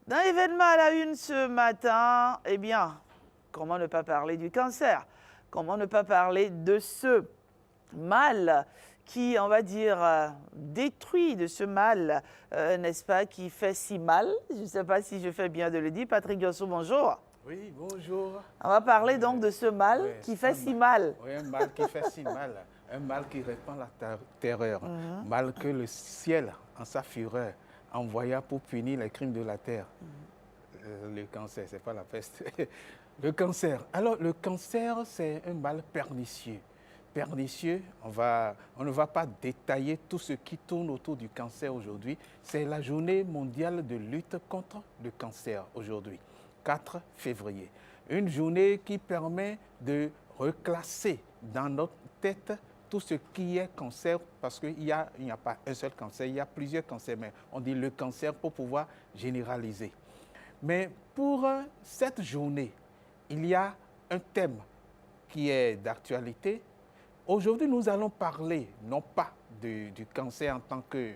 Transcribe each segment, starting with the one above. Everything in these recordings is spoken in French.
D'un événement à la une ce matin, eh bien, comment ne pas parler du cancer? Comment ne pas parler de ce mal qui, on va dire, détruit, de ce mal, n'est-ce pas, qui fait si mal? Je ne sais pas si je fais bien de le dire. Patrick Giosso, bonjour. Oui, bonjour. On va parler donc de ce mal Ouais, qui fait si mal. Oui, un mal qui fait si mal, un mal qui répand la terreur, mal que le ciel, en sa fureur, envoya pour punir les crimes de la terre. Le cancer, c'est pas la peste. Le cancer. Alors, le cancer, c'est un mal pernicieux. Pernicieux, on ne va pas détailler tout ce qui tourne autour du cancer aujourd'hui. C'est la journée mondiale de lutte contre le cancer aujourd'hui, 4 février. Une journée qui permet de reclasser dans notre tête tout ce qui est cancer, parce qu'il n'y a pas un seul cancer, il y a plusieurs cancers, mais on dit le cancer pour pouvoir généraliser. Mais pour cette journée, il y a un thème qui est d'actualité. Aujourd'hui, nous allons parler non pas du cancer en tant que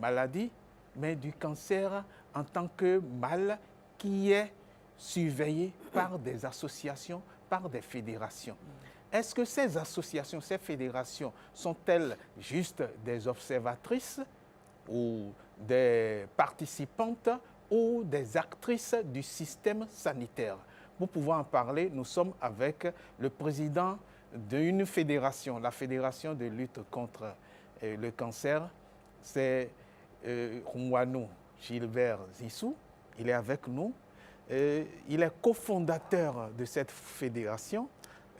maladie, mais du cancer en tant que mal qui est surveillé par des associations, par des fédérations. Est-ce que ces associations, ces fédérations, sont-elles juste des observatrices ou des participantes ou des actrices du système sanitaire? Pour pouvoir en parler, nous sommes avec le président d'une fédération, la Fédération de lutte contre le cancer. C'est Rumwano Gilbert Zissou. Il est avec nous. Il est cofondateur de cette fédération.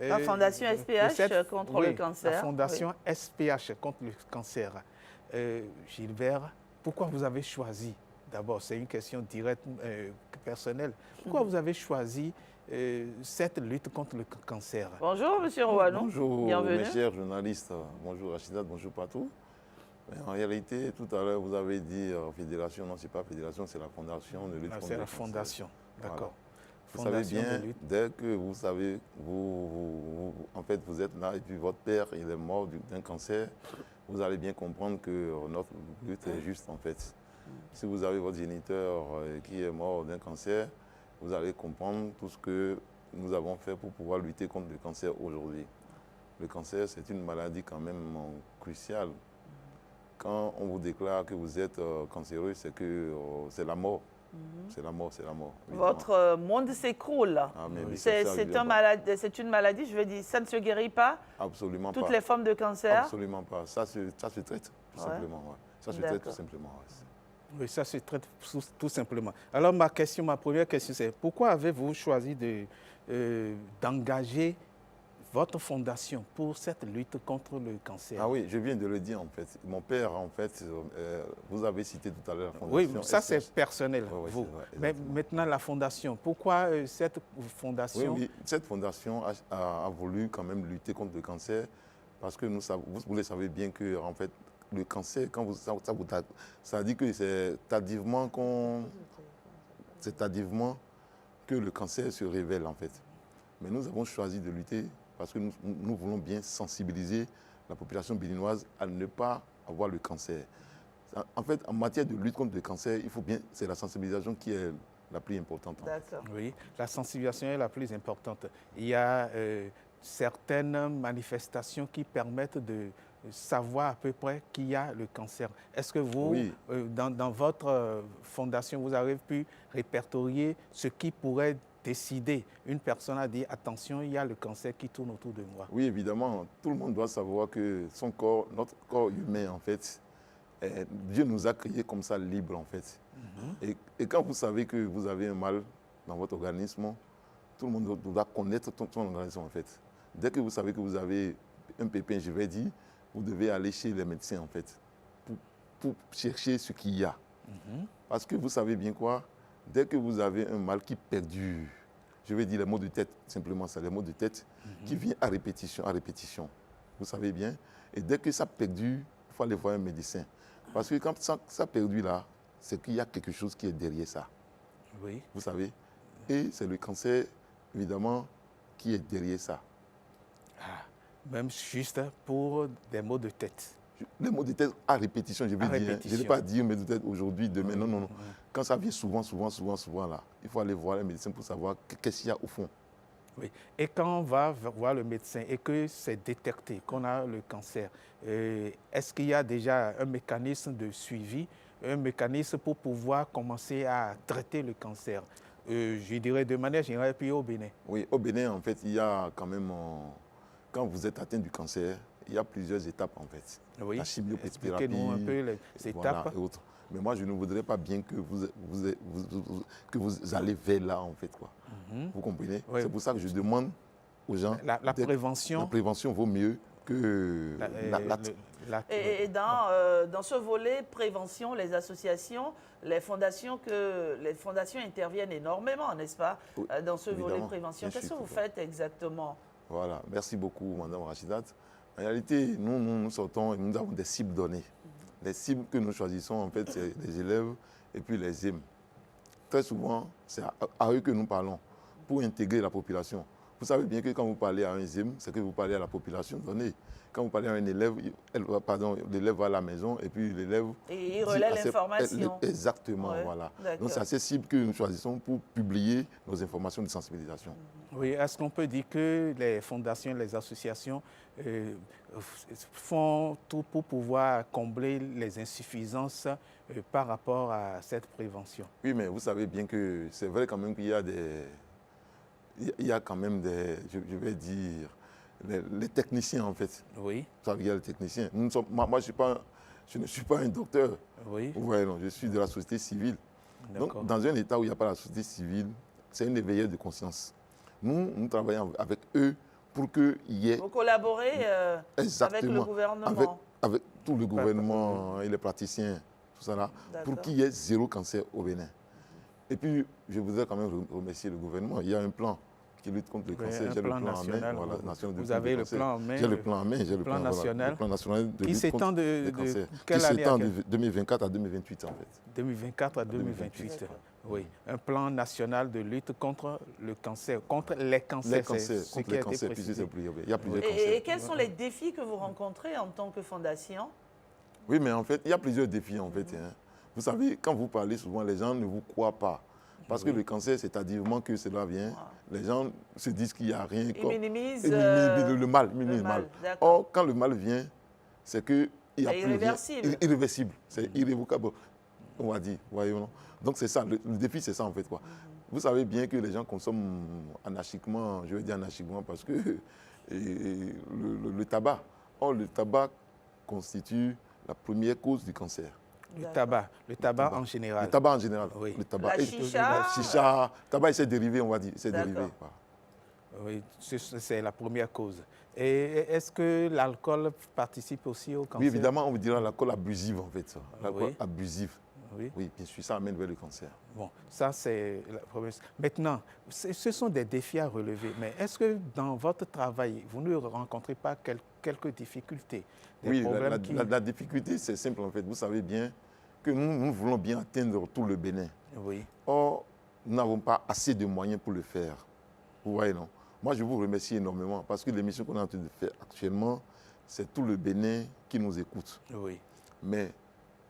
La Fondation SPH contre le cancer. La Fondation SPH contre le cancer. Gilbert, pourquoi vous avez choisi, d'abord c'est une question directe, personnelle, pourquoi vous avez choisi cette lutte contre le cancer? Bonjour, monsieur Rouanou. Bonjour, bienvenue. mes chers journalistes. Bonjour, Rachida, bonjour, Patou. En réalité, tout à l'heure, vous avez dit fédération. Non, ce n'est pas fédération, c'est la fondation de lutte contre le cancer. C'est la fondation, d'accord. Vous savez bien, dès que vous savez, en fait, vous êtes là et puis votre père, il est mort d'un cancer, vous allez bien comprendre que notre lutte est juste, en fait. Si vous avez votre géniteur qui est mort d'un cancer, vous allez comprendre tout ce que nous avons fait pour pouvoir lutter contre le cancer aujourd'hui. Le cancer, c'est une maladie quand même cruciale. Quand on vous déclare que vous êtes cancéreux, c'est que c'est la mort. C'est la mort, c'est la mort. Évidemment. Votre monde s'écroule. Ah, oui, c'est une maladie, je veux dire, ça ne se guérit pas? Absolument pas. Toutes les formes de cancer? Absolument pas. Ça se traite, tout simplement. Ouais. Ça se traite tout simplement. Ouais. Oui, ça se traite tout simplement. Alors, ma première question, c'est pourquoi avez-vous choisi d'engager votre fondation pour cette lutte contre le cancer? Ah oui, je viens de le dire en fait. Mon père, en fait, vous avez cité tout à l'heure la fondation. Oui, ça c'est personnel, oui, vous. Vrai, mais maintenant, la fondation, pourquoi cette fondation? Oui, cette fondation a voulu quand même lutter contre le cancer parce que vous le savez bien que, en fait, le cancer, quand ça dit que c'est tardivement que le cancer se révèle en fait. Mais nous avons choisi de lutter parce que nous voulons bien sensibiliser la population béninoise à ne pas avoir le cancer. En fait, en matière de lutte contre le cancer, c'est la sensibilisation qui est la plus importante. D'accord. Oui, la sensibilisation est la plus importante. Il y a certaines manifestations qui permettent de savoir à peu près qui a le cancer. Est-ce que vous, oui. Dans votre fondation, vous avez pu répertorier ce qui pourrait décider? Une personne a dit, attention, il y a le cancer qui tourne autour de moi. Oui, évidemment. Tout le monde doit savoir que notre corps humain, en fait, Dieu nous a créés comme ça, libres, en fait. Et quand vous savez que vous avez un mal dans votre organisme, tout le monde doit connaître son organisme, en fait. Dès que vous savez que vous avez un pépin, je vais dire, vous devez aller chez les médecins, en fait, pour chercher ce qu'il y a. Parce que vous savez bien quoi? Dès que vous avez un mal qui perdure, je vais dire les maux de tête, simplement ça, les maux de tête qui viennent à répétition. Vous savez bien. Et dès que ça perdure, il faut aller voir un médecin. Parce que quand ça perdure là, c'est qu'il y a quelque chose qui est derrière ça. Oui. Vous savez. Et c'est le cancer, évidemment, qui est derrière ça. Même juste pour des maux de tête. Les maux de tête à répétition, je veux dire. Hein. Je ne vais pas dire, mais peut-être aujourd'hui, demain. Non, non, non. Quand ça vient souvent, là, il faut aller voir le médecin pour savoir qu'est-ce qu'il y a au fond. Oui. Et quand on va voir le médecin et que c'est détecté qu'on a le cancer, est-ce qu'il y a déjà un mécanisme de suivi, un mécanisme pour pouvoir commencer à traiter le cancer? Je dirais de manière générale, puis au Bénin. Oui, au Bénin, en fait, il y a quand même, quand vous êtes atteint du cancer, il y a plusieurs étapes, en fait. Oui. La chimiothérapie, expliquez-nous un peu les étapes. Voilà, et autres. Mais moi, je ne voudrais pas bien que vous allez vers là, en fait, quoi. Vous comprenez? Oui. C'est pour ça que je demande aux gens... La prévention. La prévention vaut mieux que Et dans ce volet prévention, les associations, les fondations interviennent énormément, n'est-ce pas? Oui, dans ce volet prévention. Qu'est-ce que vous faites exactement? Voilà, merci beaucoup, Madame Rachidat. En réalité, nous sortons et nous avons des cibles données. Les cibles que nous choisissons, en fait, c'est les élèves et puis les EM. Très souvent, c'est à eux que nous parlons pour intégrer la population. Vous savez bien que quand vous parlez à un EM, c'est que vous parlez à la population donnée. Quand vous parlez à un élève, l'élève va à la maison et puis l'élève... Et il relaie l'information. Exactement, ouais, voilà. Donc c'est à ces cibles que nous choisissons pour publier nos informations de sensibilisation. Oui, est-ce qu'on peut dire que les fondations, les associations font tout pour pouvoir combler les insuffisances par rapport à cette prévention? Oui, mais vous savez bien que c'est vrai quand même qu'il y a des... Il y a quand même des, je vais dire, les techniciens en fait. Oui. Vous savez, il y a les techniciens. Moi, je ne suis pas un docteur. Oui. Vous voyez, non, je suis de la société civile. Donc, dans un État où il n'y a pas la société civile, c'est une éveilleur de conscience. Nous travaillons avec eux pour qu'il y ait... Vous collaborez avec le gouvernement? Avec tout le gouvernement et les praticiens, tout ça là, pour qu'il y ait zéro cancer au Bénin. Et puis, je voudrais quand même remercier le gouvernement. Il y a un plan qui lutte contre le cancer. J'ai le plan national. Voilà, vous avez le plan en main. J'ai le plan en main. J'ai le plan national. Le plan national de qui s'étend de quelle année? Qui s'étend de 2024 à 2028 en fait. 2024 à 2028. Oui, un plan national de lutte contre le cancer, contre les cancers. Les cancers, contre les cancers. Il y a plusieurs cancers. Et quels sont les défis que vous rencontrez en tant que fondation? Oui, mais en fait, il y a plusieurs défis en fait. Vous savez, quand vous parlez souvent, les gens ne vous croient pas. Parce que le cancer, c'est tardivement que cela vient. Les gens se disent qu'il n'y a rien. Ils minimisent le mal. Or, quand le mal vient, c'est qu'il n'y a plus irréversible. Rien. Irréversible. C'est irrévocable, on va dire. Voyez-vous. Donc, c'est ça. Le défi, c'est ça, en fait. Quoi. Vous savez bien que les gens consomment anarchiquement, je veux dire anarchiquement, parce que le tabac. Or, le tabac constitue la première cause du cancer. Le tabac en général. Le tabac en général. Oui. Le tabac. La chicha. La chicha. Tabac et ses dérivés, on va dire. C'est dérivé. Voilà. Oui, c'est la première cause. Et est-ce que l'alcool participe aussi au cancer? Oui, évidemment, on vous dira l'alcool abusif, en fait. L'alcool abusif. Oui. Oui, bien sûr, ça amène vers le cancer. Bon, ça c'est la première. Maintenant, ce sont des défis à relever. Mais est-ce que dans votre travail, vous ne rencontrez pas quelques difficultés? Oui, la difficulté, c'est simple en fait. Vous savez bien que nous voulons bien atteindre tout le Bénin. Oui. Or, nous n'avons pas assez de moyens pour le faire. Vous voyez, non? Moi, je vous remercie énormément parce que l'émission qu'on est en train de faire actuellement, c'est tout le Bénin qui nous écoute. Oui. Mais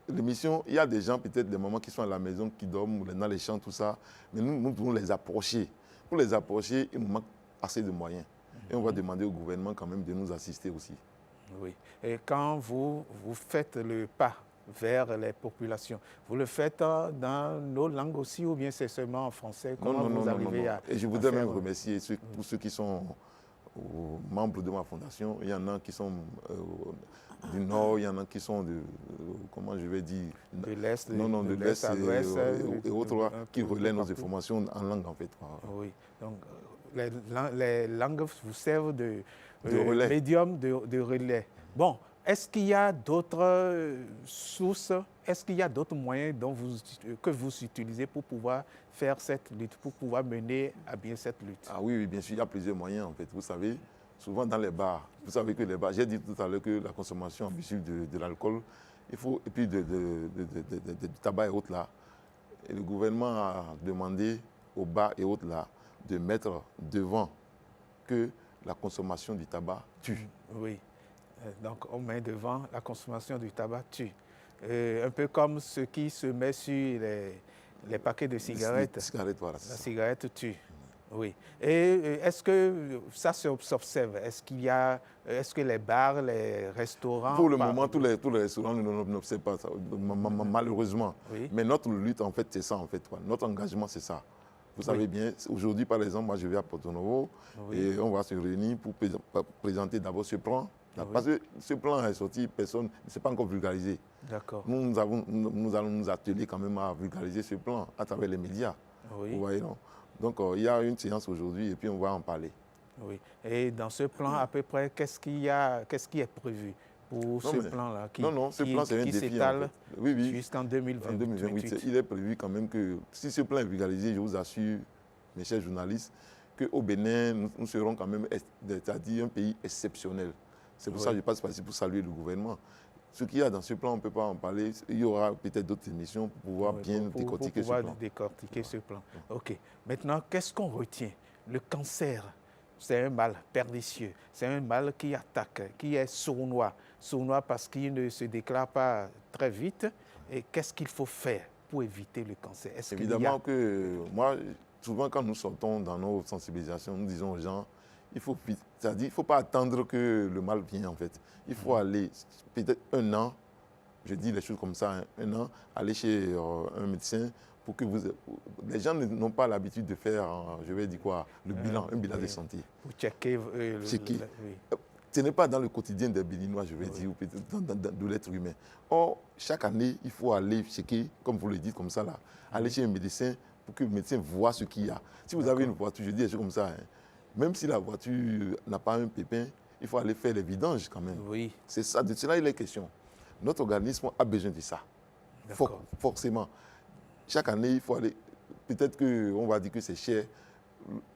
l'émission, il y a des gens, peut-être des mamans qui sont à la maison, qui dorment dans les champs, tout ça. Mais nous devons les approcher. Pour les approcher, il nous manque assez de moyens. Et on va demander au gouvernement quand même de nous assister aussi. Oui. Et quand vous faites le pas vers les populations, vous le faites dans nos langues aussi ou bien c'est seulement en français? Comment vous arrivez à... Et je voudrais même remercier tous ceux qui sont membres de ma fondation. Il y en a qui sont du Nord, il y en a qui sont de, comment je vais dire, de l'Est, de l'Est et autres qui relaient nos informations en langue en fait. Oui, donc les langues vous servent de relais. Médium de relais. Bon, est-ce qu'il y a d'autres sources, est-ce qu'il y a d'autres moyens que vous utilisez pour pouvoir faire cette lutte, pour pouvoir mener à bien cette lutte? Ah oui, bien sûr, il y a plusieurs moyens en fait. Vous savez, souvent dans les bars, vous savez que les bars, j'ai dit tout à l'heure que la consommation abusive de l'alcool, et puis du tabac et autres là, et le gouvernement a demandé aux bars et autres là de mettre devant que la consommation du tabac tue. Oui. Donc, on met devant la consommation du tabac tue. Un peu comme ce qui se met sur les paquets de cigarettes. Cigarettes, voilà. La cigarette tue. Oui. Et est-ce que ça s'observe? Est-ce que les bars, les restaurants... Pour le moment, tous les restaurants n'observent pas ça, malheureusement. Oui. Mais notre lutte, en fait, c'est ça, en fait. Notre engagement, c'est ça. Vous savez bien, aujourd'hui, par exemple, moi, je vais à Porto Novo et on va se réunir pour présenter d'abord ce plan. Parce que ce plan est sorti, personne ne s'est pas encore vulgarisé. D'accord. Nous allons nous atteler quand même à vulgariser ce plan à travers les médias. Oui. Vous voyez, non? Donc, il y a une séance aujourd'hui et puis on va en parler. Oui. Et dans ce plan, à peu près, qu'est-ce qui est prévu pour ce plan-là ce plan, c'est un défi. S'étale oui. jusqu'en 2028. En 2028, il est prévu quand même que si ce plan est vulgarisé, je vous assure, mes chers journalistes, qu'au Bénin, nous serons quand même, c'est-à-dire un pays exceptionnel. C'est pour ça que je passe par ici pour saluer le gouvernement. Ce qu'il y a dans ce plan, on ne peut pas en parler. Il y aura peut-être d'autres émissions pour pouvoir bien décortiquer ce plan. Décortiquer ce plan. OK. Maintenant, qu'est-ce qu'on retient? Le cancer, c'est un mal pernicieux. C'est un mal qui attaque, qui est sournois. Sournois parce qu'il ne se déclare pas très vite. Et qu'est-ce qu'il faut faire pour éviter le cancer? Évidemment que moi, souvent quand nous sortons dans nos sensibilisations, nous disons aux gens, c'est-à-dire il ne faut pas attendre que le mal vienne en fait. Il faut aller peut-être 1 an, je dis les choses comme ça, 1 an, aller chez un médecin pour que les gens n'ont pas l'habitude de faire, je vais dire quoi, un bilan de santé. Pour checker. Ce n'est pas dans le quotidien des Béninois, je vais dire, ou peut-être de l'être humain. Or, chaque année, il faut aller checker, comme vous le dites comme ça là, aller chez un médecin pour que le médecin voit ce qu'il y a. Si vous avez une voiture, je dis des choses comme ça, même si la voiture n'a pas un pépin, il faut aller faire les vidanges quand même. Oui. C'est ça, de cela il est question. Notre organisme a besoin de ça. Forcément. Chaque année, il faut aller. Peut-être qu'on va dire que c'est cher.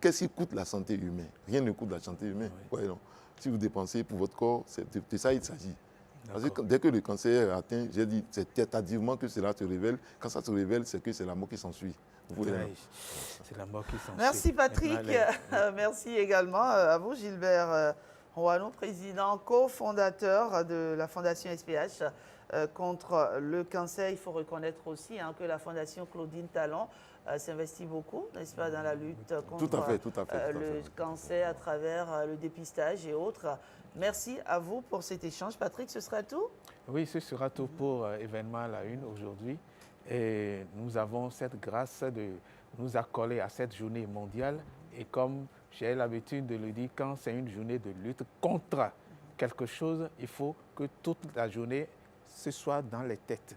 Qu'est-ce qui coûte la santé humaine? Rien ne coûte la santé humaine. Oui. Ouais, non. Si vous dépensez pour votre corps, de ça il s'agit. Parce que dès que le cancer est atteint, j'ai dit, c'est tardivement que cela se révèle. Quand ça se révèle, c'est que c'est la mort qui s'ensuit. C'est la mort qui s'ensuit. Merci Patrick. Merci également à vous Gilbert Roano, président cofondateur de la Fondation SPH contre le cancer. Il faut reconnaître aussi que la Fondation Claudine Talon s'investit beaucoup, n'est-ce pas, dans la lutte contre le cancer à travers le dépistage et autres. Merci à vous pour cet échange. Patrick, ce sera tout? Oui, ce sera tout pour événement à la une aujourd'hui. Et nous avons cette grâce de nous accoler à cette journée mondiale. Et comme j'ai l'habitude de le dire, quand c'est une journée de lutte contre quelque chose, il faut que toute la journée, ce soit dans les têtes.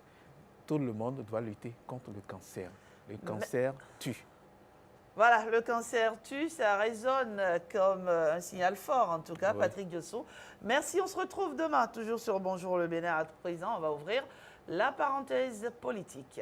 Tout le monde doit lutter contre le cancer. Le cancer tue. Voilà, le cancer tue, ça résonne comme un signal fort, en tout cas, oui. Patrick Diosso. Merci, on se retrouve demain, toujours sur Bonjour le Bénin à présent. On va ouvrir la parenthèse politique.